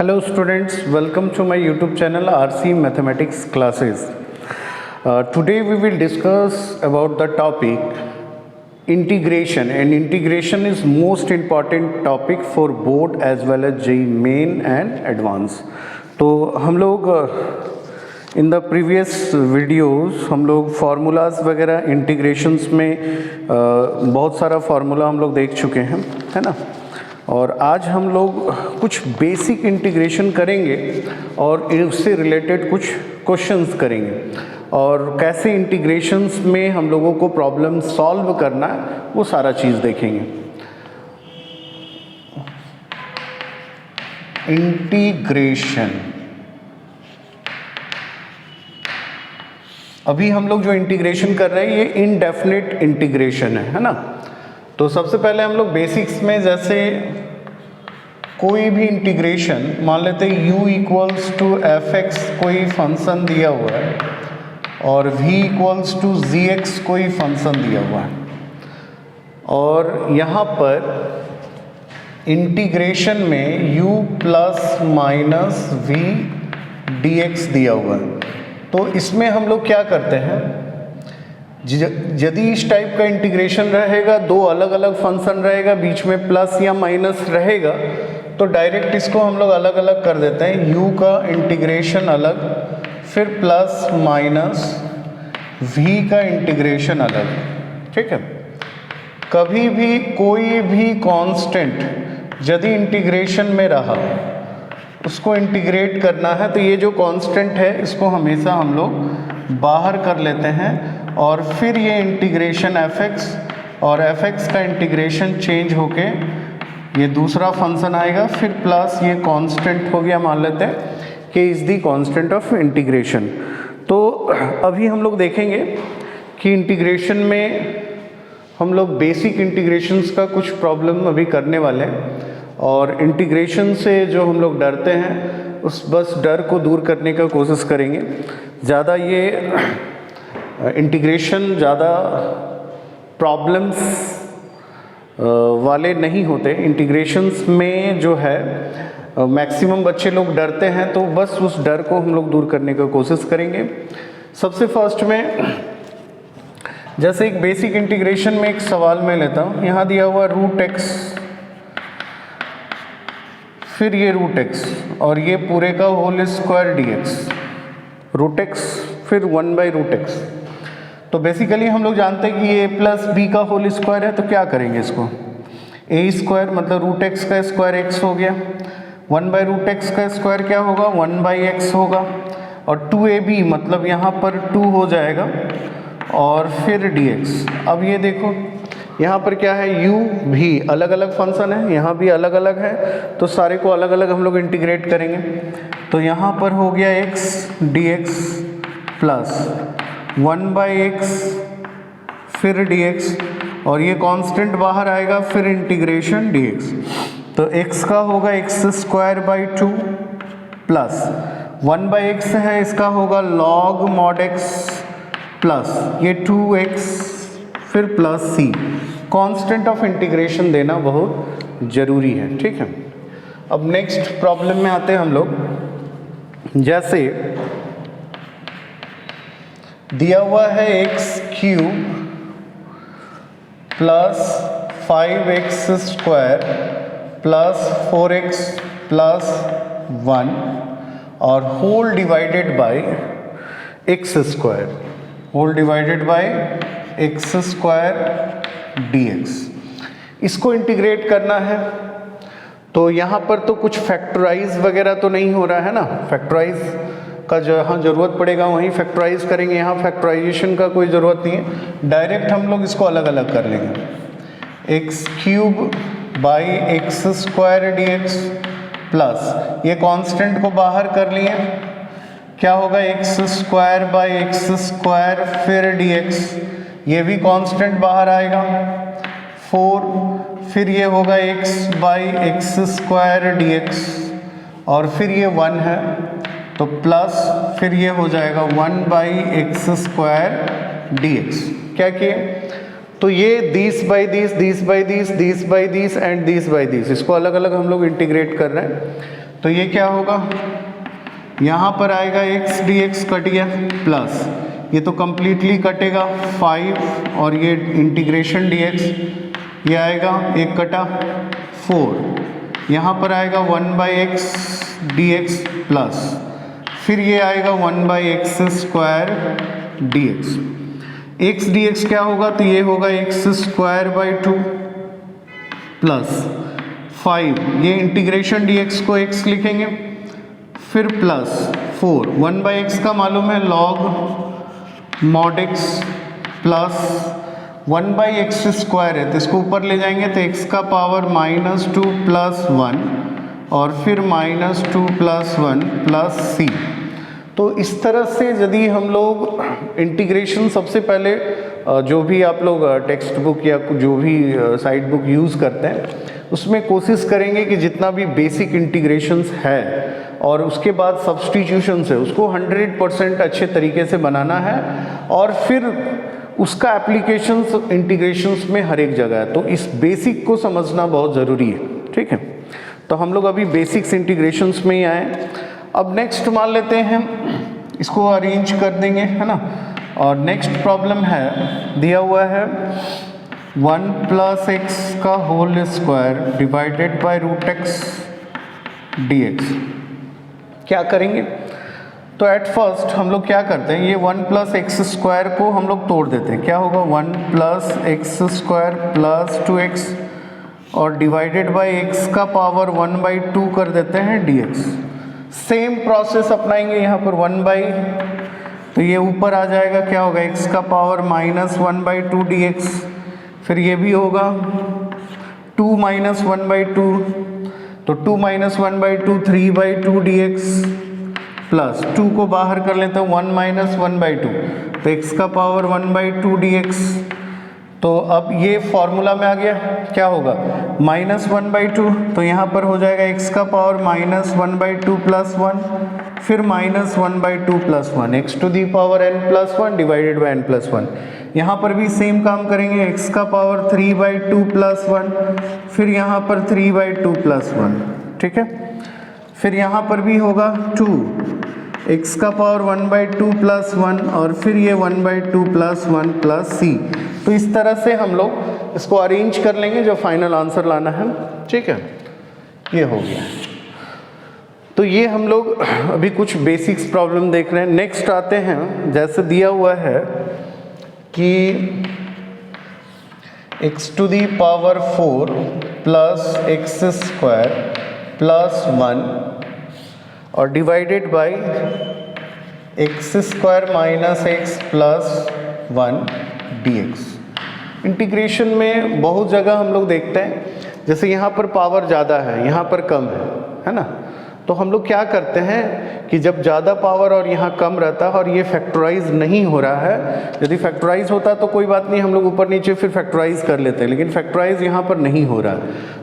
Hello students, welcome to my YouTube channel RC Mathematics Classes. Today we will discuss about the topic integration, and integration is most important topic for board as well as JEE main and advanced. तो हम लोग in the previous videos हम लोग formulas वगैरह integrations में बहुत सारा formula हम लोग देख चुके हैं, है ना। और आज हम लोग कुछ बेसिक इंटीग्रेशन करेंगे और उससे रिलेटेड कुछ क्वेश्चंस करेंगे और कैसे इंटीग्रेशंस में हम लोगों को प्रॉब्लम सॉल्व करना है वो सारा चीज़ देखेंगे। इंटीग्रेशन, अभी हम लोग जो इंटीग्रेशन कर रहे हैं ये इनडेफिनिट इंटीग्रेशन है ना। तो सबसे पहले हम लोग बेसिक्स में जैसे कोई भी इंटीग्रेशन मान लेते हैं u equals to f x कोई फंक्शन दिया हुआ है और v equals to g x कोई फंक्शन दिया हुआ है और यहाँ पर इंटीग्रेशन में u plus minus v dx दिया हुआ है। तो इसमें हम लोग क्या करते हैं, यदि इस टाइप का इंटीग्रेशन रहेगा, दो अलग अलग फंक्शन रहेगा, बीच में प्लस या माइनस रहेगा, तो डायरेक्ट इसको हम लोग अलग अलग कर देते हैं। u का इंटीग्रेशन अलग, फिर प्लस माइनस v का इंटीग्रेशन अलग, ठीक है। कभी भी कोई भी कांस्टेंट यदि इंटीग्रेशन में रहा उसको इंटीग्रेट करना है तो ये जो कांस्टेंट है इसको हमेशा हम लोग बाहर कर लेते हैं और फिर ये इंटीग्रेशन fx और fx का इंटीग्रेशन चेंज होके ये दूसरा फंक्शन आएगा, फिर प्लस ये कांस्टेंट हो गया, मान लेते हैं कि is the constant of integration. तो अभी हम लोग देखेंगे कि इंटीग्रेशन में हम लोग बेसिक इंटीग्रेशंस का कुछ प्रॉब्लम अभी करने वाले हैं और इंटीग्रेशन से जो हम लोग डरते हैं उस बस डर को दूर करने का कोशिश करेंगे। ज़्यादा ये इंटीग्रेशन ज़्यादा प्रॉब्लम्स वाले नहीं होते। इंटीग्रेशंस में जो है मैक्सिमम बच्चे लोग डरते हैं, तो बस उस डर को हम लोग दूर करने का कोशिश करेंगे। सबसे फर्स्ट में जैसे एक बेसिक इंटीग्रेशन में एक सवाल मैं लेता हूँ, यहाँ दिया हुआ रूट एक्स, फिर ये रूट एक्स और ये पूरे का whole square d x, root x फिर 1/√x। तो बेसिकली हम लोग जानते हैं कि ये a प्लस बी का होल स्क्वायर है, तो क्या करेंगे इसको, a स्क्वायर मतलब रूट एक्स का स्क्वायर x हो गया, 1/√x का स्क्वायर क्या होगा 1/x होगा और 2ab मतलब यहाँ पर 2 हो जाएगा और फिर dx। अब ये देखो यहाँ पर क्या है, u भी अलग अलग फंक्शन है, यहाँ भी अलग अलग है, तो सारे को अलग अलग हम लोग इंटीग्रेट करेंगे। तो यहाँ पर हो गया x dx प्लस 1/x फिर dx और ये कांस्टेंट बाहर आएगा, फिर इंटीग्रेशन dx। तो x का होगा x² 2 प्लस 1/x है, इसका होगा log mod x प्लस ये 2x फिर plus c। Constant of integration देना बहुत ज़रूरी है, ठीक है। अब नेक्स्ट प्रॉब्लम में आते हैं हम लोग। जैसे दिया हुआ है x³ plus 5x² plus 4x plus 1 और whole divided by x², whole divided by x² dx। इसको इंटीग्रेट करना है तो यहाँ पर तो कुछ फैक्टराइज वगैरह तो नहीं हो रहा है ना, फैक्टराइज का जहाँ ज़रूरत पड़ेगा वहीं फैक्टराइज करेंगे, यहाँ फैक्टराइजेशन का कोई ज़रूरत नहीं है, डायरेक्ट हम लोग इसको अलग अलग कर लेंगे। x³ by x² dx plus ये कांस्टेंट को बाहर कर लिए, क्या होगा x² बाई x² फिर dx, ये भी कांस्टेंट बाहर आएगा 4, फिर ये होगा x बाई x² dx और फिर ये 1 है तो प्लस फिर ये हो जाएगा 1/x² dx। क्या किए, तो ये this by this, this by this, this by this and this by this, इसको अलग अलग हम लोग इंटीग्रेट कर रहे हैं। तो ये क्या होगा, यहाँ पर आएगा x dx कट गया, प्लस ये तो कम्प्लीटली कटेगा 5 और ये इंटीग्रेशन dx, ये आएगा एक कटा 4, यहाँ पर आएगा 1/x dx प्लस फिर ये आएगा 1/x square dx। x dx क्या होगा, तो ये होगा x²/2 प्लस 5, ये इंटीग्रेशन dx को x लिखेंगे, फिर प्लस 4, 1/x का मालूम है log mod x plus 1/x square है तो इसको ऊपर ले जाएंगे तो x का पावर -2 + 1 और फिर -2 + 1 प्लस c। तो इस तरह से यदि हम लोग इंटीग्रेशन, सबसे पहले जो भी आप लोग टेक्स्ट बुक या जो भी साइट बुक यूज़ करते हैं उसमें कोशिश करेंगे कि जितना भी बेसिक इंटीग्रेशंस है और उसके बाद सब्स्टिट्यूशंस है उसको 100% अच्छे तरीके से बनाना है और फिर उसका एप्लीकेशंस इंटीग्रेशंस में हर एक जगह है। तो इस बेसिक को समझना बहुत ज़रूरी है, ठीक है। तो हम लोग अभी बेसिक्स इंटीग्रेशंस में ही आए। अब नेक्स्ट मान लेते हैं, इसको अरेंज कर देंगे, है ना। और नेक्स्ट प्रॉब्लम है, दिया हुआ है 1 + x का whole square divided by √x dx। क्या करेंगे, तो एट फर्स्ट हम लोग क्या करते हैं, ये 1 + x² को हम लोग तोड़ देते हैं। क्या होगा, 1 + x² + 2x और डिवाइडेड बाय x का पावर 1/2 कर देते हैं dx। सेम प्रोसेस अपनाएंगे यहाँ पर 1/, तो ये ऊपर आ जाएगा, क्या होगा, x का पावर -1/2 dx, फिर ये भी होगा 2 - 1/2, तो 2 - 1/2 3/2 dx प्लस 2 को बाहर कर लेते हैं 1 - 1/2, तो x का पावर 1/2 dx। तो अब ये फॉर्मूला में आ गया, क्या होगा, -1/2, तो यहाँ पर हो जाएगा x का पावर -1/2 + 1 फिर -1/2 + 1 x⁴n+1 डिवाइडेड बाय n+1। यहाँ पर भी सेम काम करेंगे, x का पावर 3/2 + 1 फिर यहाँ पर 3/2 + 1, ठीक है। फिर यहाँ पर भी होगा 2, x का पावर 1/2 + 1 और फिर ये 1/2 + 1 प्लस c। तो इस तरह से हम लोग इसको अरेंज कर लेंगे जो फाइनल आंसर लाना है, ठीक है। ये हो गया। तो ये हम लोग अभी कुछ बेसिक्स प्रॉब्लम देख रहे हैं। नेक्स्ट आते हैं, जैसे दिया हुआ है कि x⁴ + x² + 1 और divided by x² - x + 1 dx। Integration में बहुत जगह हम लोग देखते हैं, जैसे यहाँ पर पावर ज़्यादा है, यहाँ पर कम है ना। तो हम लोग क्या करते हैं कि जब ज़्यादा पावर और यहाँ कम रहता है और ये फैक्टराइज नहीं हो रहा है, यदि फैक्टराइज होता तो कोई बात नहीं, हम लोग ऊपर नीचे फिर फैक्टराइज कर लेते हैं, लेकिन फैक्टराइज यहाँ पर नहीं हो रहा है।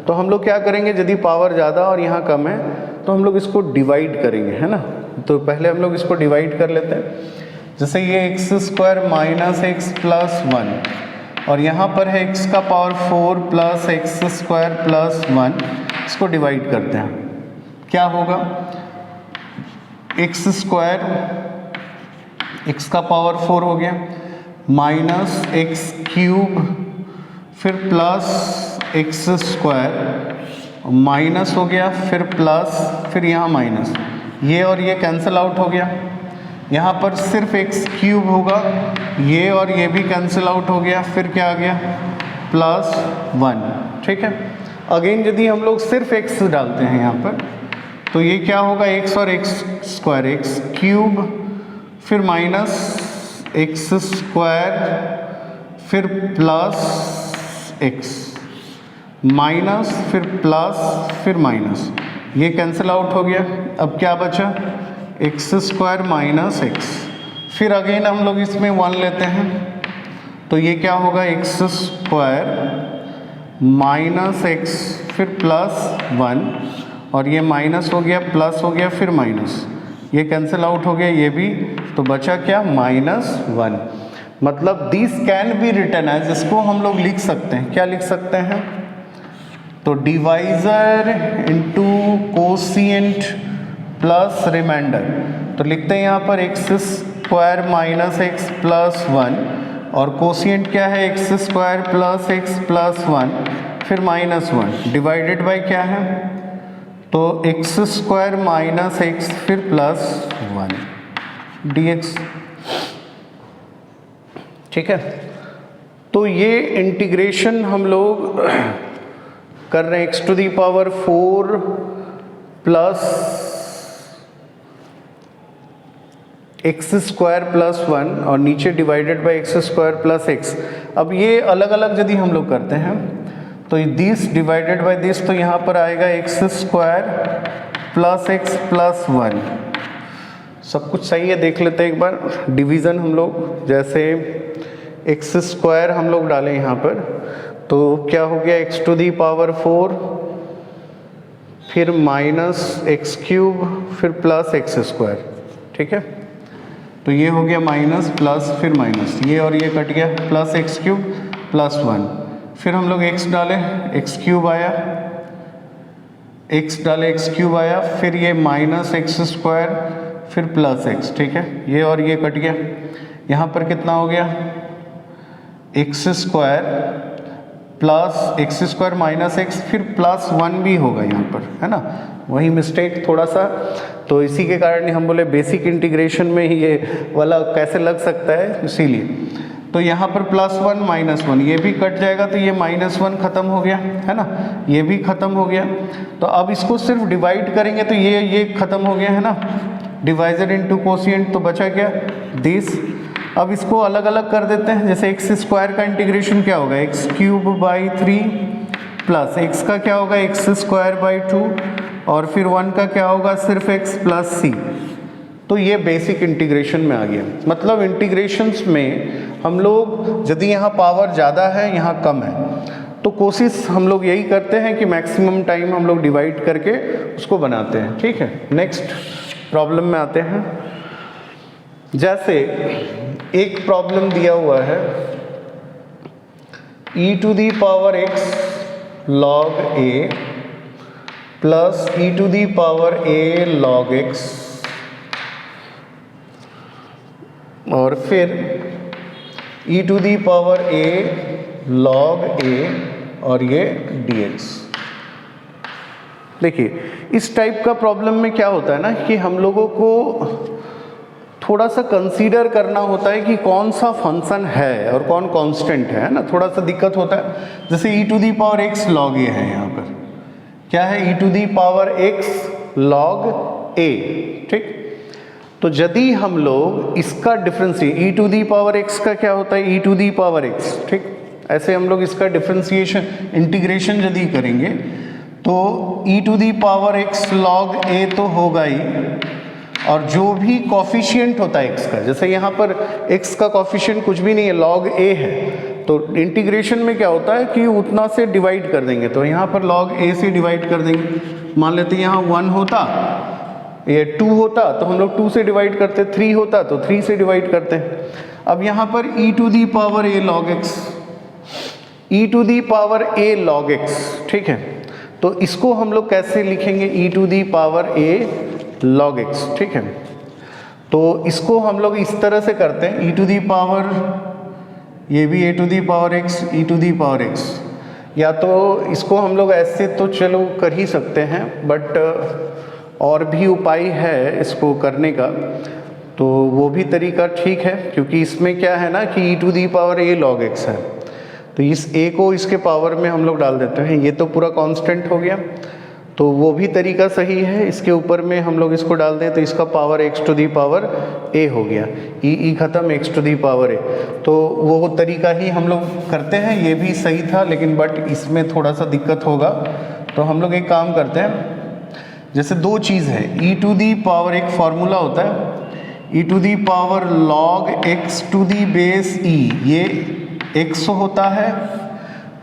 तो हम लोग क्या करेंगे, यदि पावर ज़्यादा और यहाँ कम है तो हम लोग इसको डिवाइड करेंगे, है ना। तो पहले हम लोग इसको डिवाइड कर लेते हैं। जैसे ये x² - x + 1 और यहाँ पर है x का पावर 4 + x² + 1, इसको डिवाइड करते हैं। क्या होगा, x² x का पावर 4 हो गया -x³ फिर प्लस x² माइनस हो गया फिर प्लस फिर यहाँ माइनस, ये और ये कैंसिल आउट हो गया। यहाँ पर सिर्फ x³ होगा, ये और ये भी कैंसिल आउट हो गया, फिर क्या आ गया +1, ठीक है। अगेन यदि हम लोग सिर्फ x डालते हैं यहाँ पर तो ये क्या होगा, x और x² x³ फिर माइनस x² फिर प्लस x माइनस फिर प्लस फिर माइनस, ये कैंसिल आउट हो गया। अब क्या बचा, x² - x। फिर अगेन हम लोग इसमें 1 लेते हैं तो ये क्या होगा, x² - x फिर +1 और ये माइनस हो गया प्लस हो गया फिर माइनस, ये कैंसिल आउट हो गया ये भी, तो बचा क्या -1। मतलब this can be written as, इसको हम लोग लिख सकते हैं, क्या लिख सकते हैं, तो divisor into quotient plus remainder, तो लिखते हैं यहाँ पर x square minus x plus 1 और कोसिएंट क्या है x square plus x plus 1 फिर माइनस 1 डिवाइडेड बाय क्या है, तो एक्स स्क्वायर माइनस एक्स फिर प्लस 1 dx। ठीक है, तो ये इंटीग्रेशन हम लोग कर रहे हैं x to the power 4 plus x square plus 1 और नीचे divided by x square plus x. अब ये अलग अलग यदि हम लोग करते हैं तो दिस डिवाइडेड बाय दिस, तो यहाँ पर आएगा x square plus x plus 1। सब कुछ सही है, देख लेते हैं एक बार डिवीज़न हम लोग, जैसे एक्स स्क्वायर हम लोग डालें यहाँ पर तो क्या हो गया एक्स टू दी पावर 4 फिर माइनस एक्स क्यूब फिर प्लस एक्स स्क्वायर। ठीक है, तो ये हो गया माइनस प्लस फिर माइनस, ये और ये कट गया, प्लस एक्स क्यूब प्लस 1, फिर हम लोग x डालें एक्स क्यूब आया, x डाले एक्स क्यूब आया, फिर ये माइनस एक्स स्क्वायर फिर प्लस एक्स। ठीक है, ये और ये कट गया, यहाँ पर कितना हो गया x square plus x square minus x फिर प्लस 1 भी होगा यहाँ पर, है ना, वही मिस्टेक थोड़ा सा, तो इसी के कारण हम बोले बेसिक इंटीग्रेशन में ही ये वाला कैसे लग सकता है, इसीलिए। तो यहाँ पर प्लस 1 माइनस 1 ये भी कट जाएगा, तो ये माइनस 1 ख़त्म हो गया, है ना, ये भी ख़त्म हो गया। तो अब इसको सिर्फ डिवाइड करेंगे तो ये ख़त्म हो गया, है ना, डिवाइजर इंटू कोसिएंट, तो बचा क्या दिस। अब इसको अलग अलग कर देते हैं, जैसे एक्स स्क्वायर का इंटीग्रेशन क्या होगा x cube by 3 plus x का क्या होगा एक्स स्क्वायर बाई 2 और फिर 1 का क्या होगा सिर्फ एक्स प्लस सी। तो ये बेसिक इंटीग्रेशन में आ गया। मतलब इंटीग्रेशंस में हम लोग यदि यहाँ पावर ज़्यादा है यहाँ कम है तो कोशिश हम लोग यही करते हैं कि मैक्सिमम टाइम हम लोग डिवाइड करके उसको बनाते हैं। ठीक है, नेक्स्ट प्रॉब्लम में आते हैं। जैसे एक प्रॉब्लम दिया हुआ है e to the power x log a plus e to the power a log x और फिर e to the power a log a और ये dx। देखिए इस टाइप का प्रॉब्लम में क्या होता है ना कि हम लोगों को थोड़ा सा कंसीडर करना होता है कि कौन सा फंक्शन है और कौन कांस्टेंट है ना, थोड़ा सा दिक्कत होता है। जैसे e to the power x log a है, यहाँ पर क्या है e to the power x log a। ठीक, तो यदि हम लोग इसका differentiate e to the power x का क्या होता है e to the power x, ठीक, ऐसे हम लोग इसका डिफरेंशिएशन इंटीग्रेशन यदि करेंगे तो e to the power x log a तो होगा ही, और जो भी कॉफिशिएंट होता है x का, जैसे यहाँ पर x का कॉफिशिएंट कुछ भी नहीं है log a है, तो इंटीग्रेशन में क्या होता है कि उतना से डिवाइड कर देंगे, तो यहाँ पर log a से डिवाइड कर देंगे। मान लेते हैं यहाँ 1 होता, ये 2 होता तो हम लोग 2 से डिवाइड करते, 3 होता तो 3 से डिवाइड करते हैं। अब यहाँ पर e to the power a log x, e to the power a log x, ठीक है, तो इसको हम लोग कैसे लिखेंगे e to the power a log x। ठीक है, तो इसको हम लोग इस तरह से करते हैं e टू दी पावर, ये भी a to the power x e to the power x, या तो इसको हम लोग ऐसे तो चलो कर ही सकते हैं, बट और भी उपाय है इसको करने का, तो वो भी तरीका ठीक है, क्योंकि इसमें क्या है ना कि e to the power a log x है, तो इस a को इसके पावर में हम लोग डाल देते हैं, ये तो पूरा कांस्टेंट हो गया, तो वो भी तरीका सही है। इसके ऊपर में हम लोग इसको डाल दें तो इसका power x to the power a हो गया, e ख़त्म x to the power a, तो वो तरीका ही हम लोग करते हैं, ये भी सही था, लेकिन बट इसमें थोड़ा सा दिक्कत होगा। तो हम लोग एक काम करते हैं, जैसे दो चीज़ है e टू दी पावर, एक फार्मूला होता है e to the power log x to the base e, ये x होता है,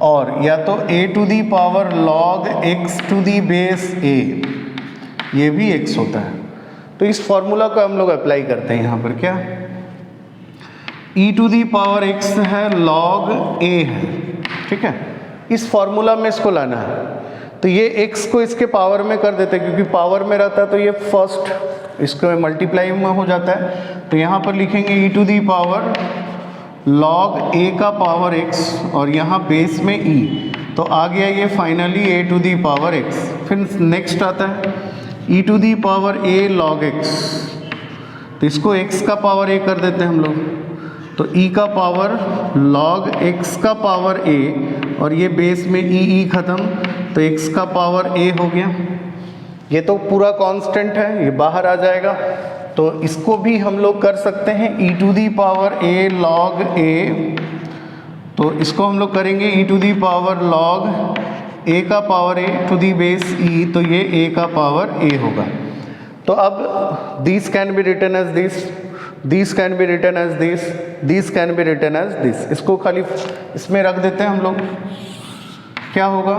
और या तो a to the power log x to the base a, ये भी x होता है। तो इस फॉर्मूला को हम लोग अप्लाई करते हैं यहाँ पर, क्या e to the power x है log a है, ठीक है, इस फॉर्मूला में इसको लाना है। तो ये x को इसके पावर में कर देते हैं, क्योंकि पावर में रहता है तो ये फर्स्ट इसको मल्टीप्लाई में हो जाता है। तो यहाँ पर लिखेंगे e to the power log a का पावर x और यहाँ बेस में e, तो आ गया ये finally a to the power x। फिर नेक्स्ट आता है e to the power a log x, तो इसको x का पावर a कर देते हैं हम लोग, तो e का पावर log x का पावर a और ये बेस में e ख़त्म, तो x का पावर a हो गया। ये तो पूरा कांस्टेंट है, ये बाहर आ जाएगा। तो इसको भी हम लोग कर सकते हैं e to the power a log a, तो इसको हम लोग करेंगे e to the power log a का power a to the base e, तो ये a का पावर a होगा। तो अब this can be written as this can be written as this can be written as this. इसको खाली इसमें रख देते हैं हम लोग। क्या होगा,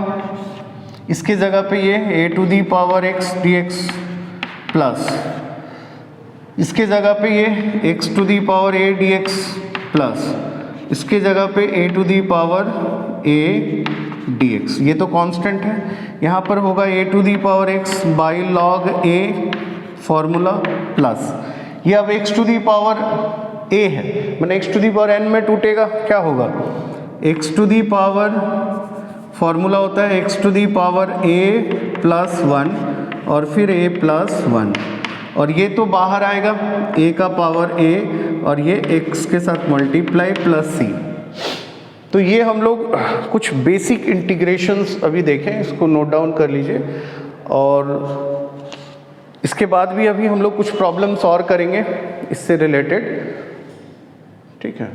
इसके जगह पे ये a to the power x dx plus इसके जगह पे ये x to the power a dx plus इसके जगह पे a to the power a dx। ये तो कांस्टेंट है। यहाँ पर होगा a to the power x by log a formula plus ये अब x to the power a है, मैंने x to the power n में टूटेगा, क्या होगा x to the power formula होता है x to the power a plus 1 और फिर a प्लस 1, और ये तो बाहर आएगा a का पावर a और ये x के साथ मल्टीप्लाई प्लस c। तो ये हम लोग कुछ बेसिक इंटीग्रेशंस अभी देखें, इसको नोट डाउन कर लीजिए, और इसके बाद भी अभी हम लोग कुछ प्रॉब्लम्स और करेंगे इससे रिलेटेड, ठीक है।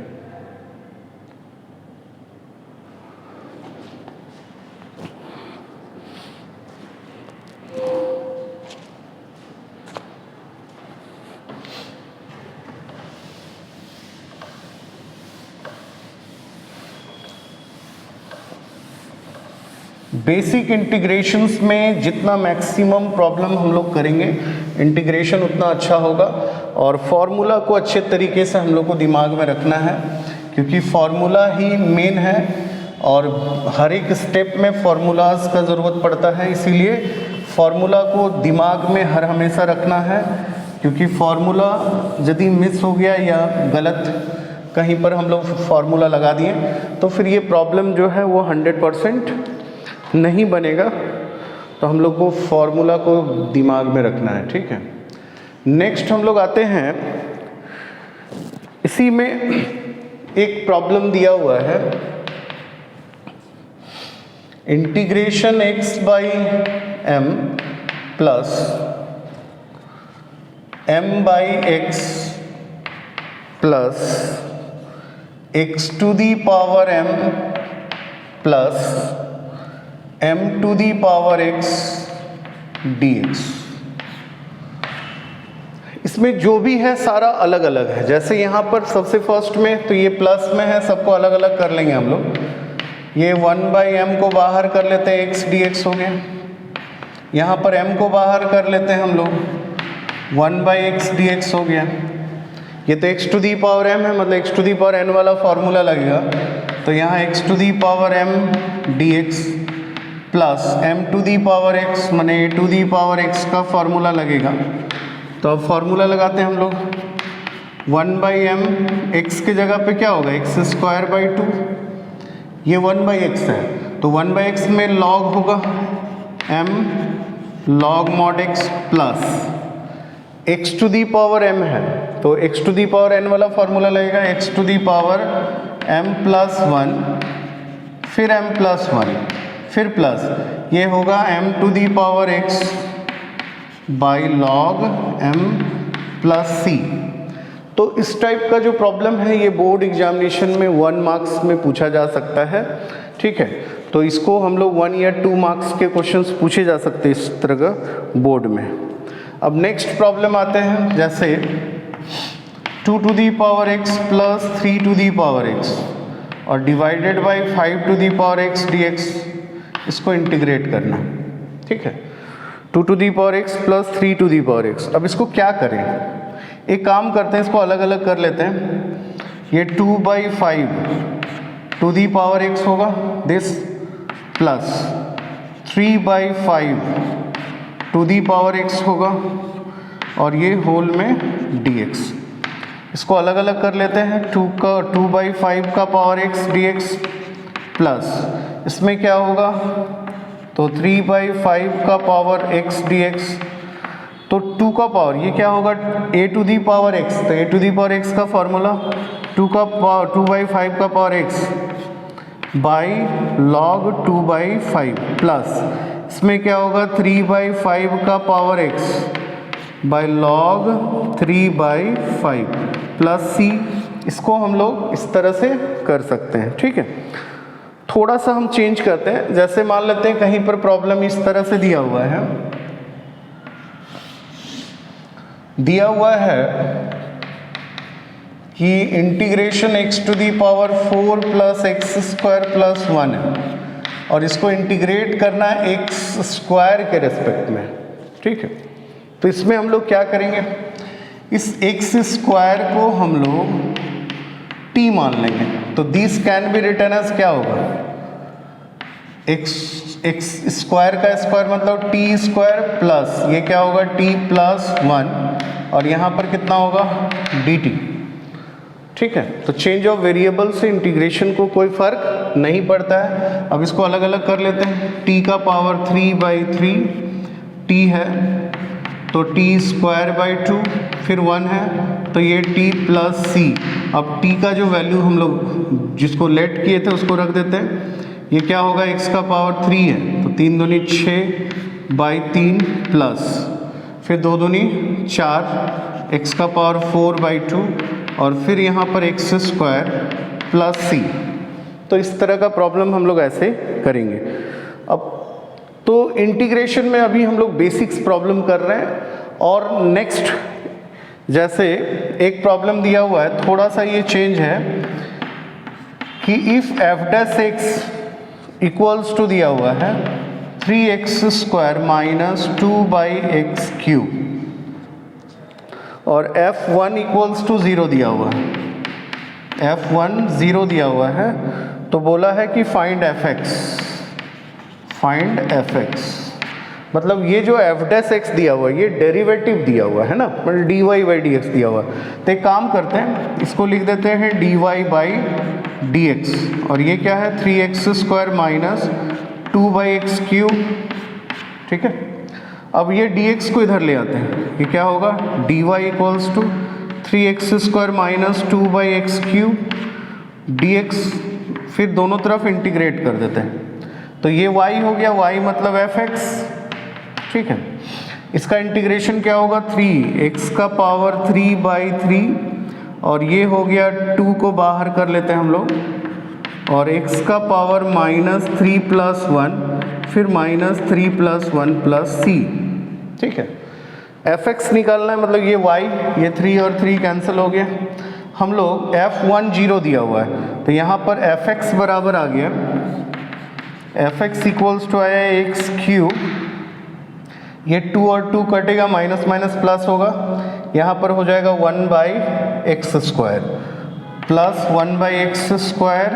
बेसिक इंटीग्रेशंस में जितना मैक्सिमम प्रॉब्लम हम लोग करेंगे इंटीग्रेशन उतना अच्छा होगा, और फॉर्मूला को अच्छे तरीके से हम लोग को दिमाग में रखना है, क्योंकि फॉर्मूला ही मेन है और हर एक स्टेप में फॉर्मूलाज का ज़रूरत पड़ता है। इसीलिए फॉर्मूला को दिमाग में हर हमेशा रखना है, क्योंकि फॉर्मूला यदि मिस हो गया या गलत कहीं पर हम लोग फॉर्मूला लगा दिए तो फिर ये प्रॉब्लम जो है वो 100% नहीं बनेगा। तो हम लोग को फॉर्मूला को दिमाग में रखना है, ठीक है। नेक्स्ट हम लोग आते हैं, इसी में एक प्रॉब्लम दिया हुआ है, integration x by m plus m by x plus x to the power m plus m to the power x dx। इसमें जो भी है सारा अलग अलग है। जैसे यहाँ पर सबसे फर्स्ट में तो ये प्लस में है, सबको अलग अलग कर लेंगे हम लोग। ये 1/m को बाहर कर लेते हैं, x dx हो गया। यहाँ पर m को बाहर कर लेते हैं हम लोग, 1/x dx हो गया। ये तो x to the power m है, मतलब x to the power n वाला फॉर्मूला लगेगा, तो यहाँ x to the power m dx plus m to the power x माने a to the power x का फॉर्मूला लगेगा। तो अब फॉर्मूला लगाते हैं हम लोग, 1/m x के जगह पे क्या होगा, x स्क्वायर बाई 2, ये 1/x है, तो 1/x में log होगा m log mod x plus x to the power m है, तो x to the power n वाला फॉर्मूला लगेगा, x to the power m plus 1 फिर m प्लस 1 फिर प्लस ये होगा m to the power x by log m plus c। तो इस टाइप का जो प्रॉब्लम है ये बोर्ड एग्जामिनेशन में 1 मार्क्स में पूछा जा सकता है, ठीक है। तो इसको हम लोग 1 या 2 मार्क्स के क्वेश्चंस पूछे जा सकते हैं इस तरह का बोर्ड में। अब नेक्स्ट प्रॉब्लम आते हैं, जैसे 2 to the power x plus 3 to the power x और divided by 5 to the power x dx, इसको इंटीग्रेट करना, ठीक है। 2 to the power x plus 3 to the power x। अब इसको क्या करें, एक काम करते हैं, इसको अलग अलग कर लेते हैं। ये 2/5 टू दी पावर x होगा this, plus 3/5 to the power x होगा और ये होल में dx। इसको अलग अलग कर लेते हैं, 2/5 का पावर x dx प्लस इसमें क्या होगा तो 3/5 का पावर x dx, तो 2 का पावर ये क्या होगा a to the power x, तो a to the power x का फॉर्मूला 2/5 का power x by log 2/5 plus इसमें क्या होगा 3/5 का power x by log 3/5 plus c। इसको हम लोग इस तरह से कर सकते हैं, ठीक है। थोड़ा सा हम चेंज करते हैं, जैसे मान लेते हैं कहीं पर प्रॉब्लम इस तरह से दिया हुआ है, कि integration x to the power 4 plus x square plus 1 है और इसको इंटीग्रेट करना है x स्क्वायर के रेस्पेक्ट में, ठीक है। तो इसमें हम लोग क्या करेंगे, इस x स्क्वायर को हम लोग t मान लेंगे, तो this can be written as क्या होगा x स्क्वायर का स्क्वायर मतलब t स्क्वायर प्लस ये क्या होगा t प्लस 1 और यहाँ पर कितना होगा dt, ठीक है। तो चेंज ऑफ वेरिएबल से इंटीग्रेशन को कोई फर्क नहीं पड़ता है। अब इसको अलग अलग कर लेते हैं, t का पावर 3/3 t है तो t स्क्वायर बाई 2 फिर 1 है तो ये t प्लस c। अब t का जो वैल्यू हम लोग जिसको लेट किए थे उसको रख देते हैं, ये क्या होगा x का पावर 3 है तो 3 दूनी 6/3 प्लस फिर 2 दूनी 4 x का पावर 4/2 और फिर यहाँ पर x स्क्वायर प्लस c। तो इस तरह का प्रॉब्लम हम लोग ऐसे करेंगे। अब तो इंटीग्रेशन में अभी हम लोग बेसिक्स प्रॉब्लम कर रहे हैं और नेक्स्ट जैसे एक प्रॉब्लम दिया हुआ है, थोड़ा सा ये चेंज है कि if f dash x equals to दिया हुआ है 3x स्क्वायर माइनस 2/x³ और f1 इक्वल्स टू 0 दिया हुआ है, f1 0 दिया हुआ है, तो बोला है कि फाइंड fx, मतलब ये जो f डैश x दिया हुआ है ये डेरिवेटिव दिया हुआ है ना, मतलब dy/dx दिया हुआ है। तो एक काम करते हैं, इसको लिख देते हैं dy/dx और ये क्या है 3x स्क्वायर माइनस 2/x³, ठीक है। अब ये dx को इधर ले आते हैं, ये क्या होगा dy equals to 3x square minus 2/x³ dx, फिर दोनों तरफ इंटीग्रेट कर देते हैं, तो ये y हो गया, y मतलब fx, ठीक है। इसका इंटीग्रेशन क्या होगा 3x का पावर 3/3 और ये हो गया 2 को बाहर कर लेते हैं हम लोग और x का पावर -3 प्लस 1 फिर -3 प्लस 1 प्लस c, ठीक है। fx निकालना है, मतलब ये y, ये 3 और 3 कैंसिल हो गया। हम लोग f1 0 दिया हुआ है तो यहाँ पर fx बराबर आ गया, fx इक्वल्स टू आया x³, ये 2 और 2 कटेगा, माइनस माइनस प्लस होगा, यहाँ पर हो जाएगा 1/x square plus 1/x²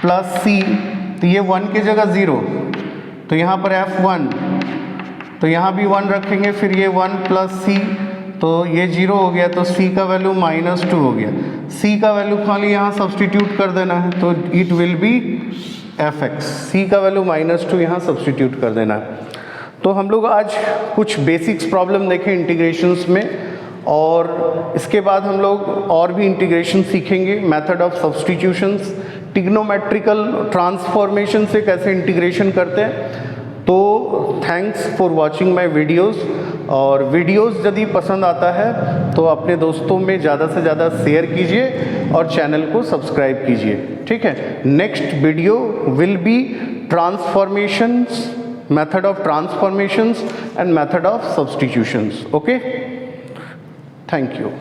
plus c, तो ये 1 की जगह 0, तो यहाँ पर f1, तो यहाँ भी 1 रखेंगे, फिर ये 1 प्लस c, तो ये 0 हो गया, तो c का वैल्यू -2 हो गया। c का वैल्यू खाली यहाँ सब्सटीट्यूट कर देना है, तो it will be fx, c का वैल्यू -2 यहाँ सब्सटीट्यूट कर देना है। तो हम लोग आज कुछ बेसिक्स प्रॉब्लम देखें इंटीग्रेशंस में और इसके बाद हम लोग और भी इंटीग्रेशन सीखेंगे, method of substitutions, trigonometrical transformation से कैसे इंटीग्रेशन करते हैं। तो thanks for watching my videos, और वीडियोस यदि पसंद आता है तो अपने दोस्तों में ज़्यादा से ज़्यादा शेयर कीजिए और चैनल को सब्सक्राइब कीजिए, ठीक है। Next video will be transformations, method of transformations and method of substitutions. Okay, thank you.